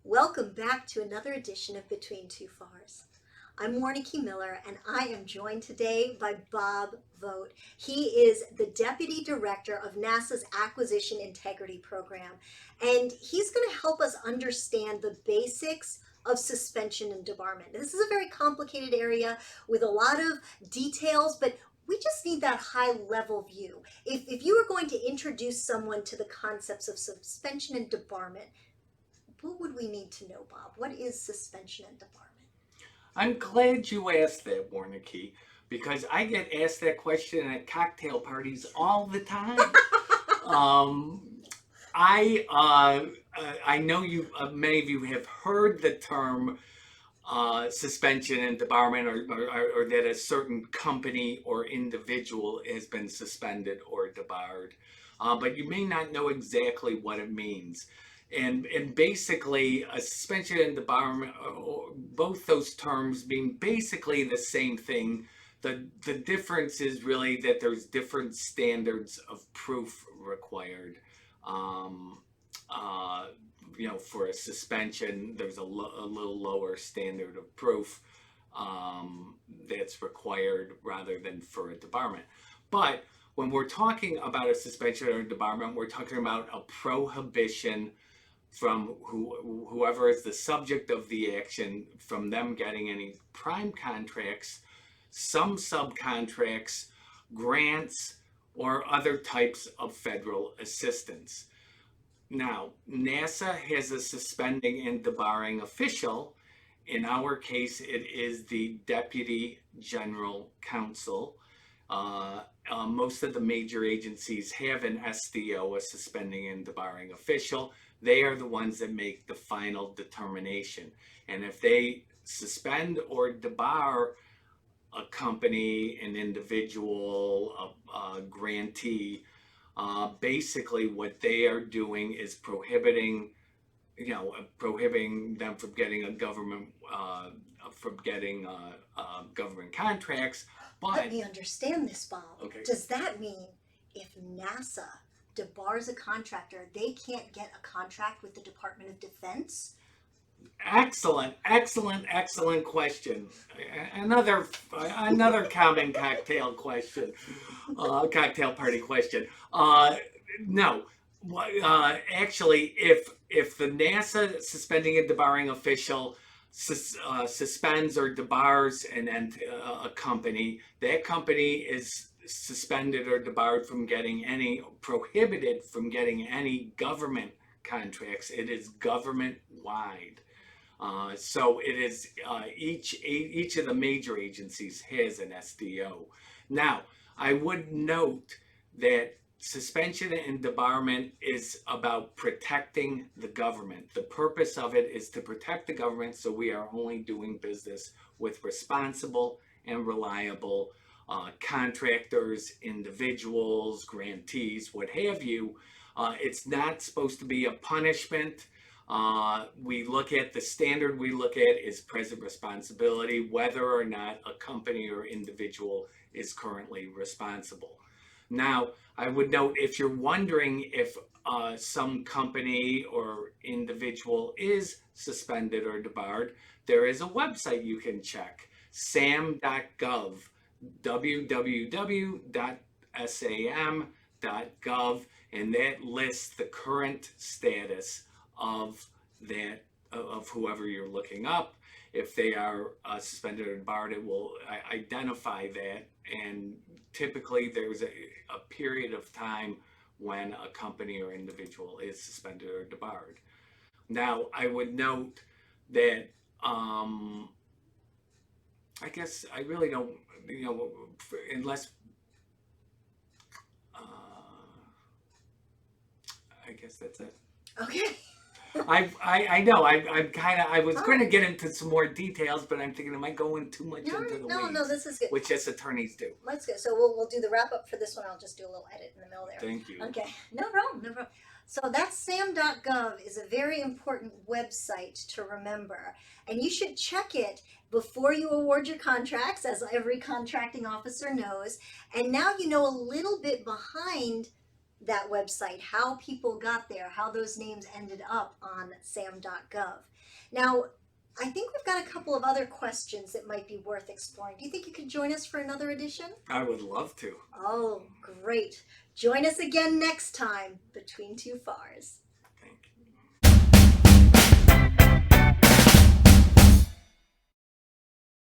Welcome back to another edition of Between Two Fars. I'm Warnke Miller, and I am joined today by Bob Vogt. He is the Deputy Director of NASA's Acquisition Integrity Program, and he's going to help us understand the basics of suspension and debarment. This is a very complicated area with a lot of details, but we just need that high level view. If you were going to introduce someone to the concepts of suspension and debarment, what would we need to know, Bob? What is suspension and debarment? I'm glad you asked that, Warnke, because I get asked that question at cocktail parties all the time. um, I know you. Many of you have heard the term suspension and debarment, or that a certain company or individual has been suspended or debarred, but you may not know exactly what it means. And basically, a suspension and debarment, both those terms mean basically the same thing. The difference is really that there's different standards of proof required. Um, for a suspension, there's a little lower standard of proof that's required rather than for a debarment. But when we're talking about a suspension or a debarment, we're talking about a prohibition from whoever is the subject of the action, from them getting any prime contracts, some subcontracts, grants, or other types of federal assistance. Now, NASA has a suspending and debarring official. In our case, it is the Deputy General Counsel. Most of the major agencies have an SDO, a suspending and debarring official. They are the ones that make the final determination. And if they suspend or debar a company, an individual, a grantee, basically what they are doing is prohibiting them from getting government contracts. But let me understand this, Bob. Okay. Does that mean if NASA debars a contractor, they can't get a contract with the Department of Defense? Excellent question. Another common cocktail question, cocktail party question. No, actually, if the NASA suspending and debarring official suspends or debars a company, that company is suspended or debarred from getting prohibited from getting any government contracts. It is government wide. So it is each of the major agencies has an SDO. Now, I would note that suspension and debarment is about protecting the government. The purpose of it is to protect the government, so we are only doing business with responsible and reliable contractors, individuals, grantees, what have you. It's not supposed to be a punishment. The standard we look at is present responsibility, whether or not a company or individual is currently responsible. Now, I would note, if you're wondering if some company or individual is suspended or debarred, there is a website you can check, sam.gov, www.sam.gov, and that lists the current status of whoever you're looking up. If they are suspended or debarred, it will identify that, and typically there's a period of time when a company or individual is suspended or debarred. Now, I would note that I guess I really don't, unless I guess that's it. Okay. I know. I was going to get into some more details, but I'm thinking, am I going too much into the weeds? No, this is good. Which us attorneys do. Let's go. So we'll do the wrap up for this one. I'll just do a little edit in the middle there. Thank you. Okay. No problem. So that sam.gov is a very important website to remember, and you should check it before you award your contracts, as every contracting officer knows. And now you know a little bit behind that website, how people got there, how those names ended up on sam.gov. Now, I think we've got a couple of other questions that might be worth exploring. Do you think you could join us for another edition? I would love to. Oh, great. Join us again next time, Between Two FARs.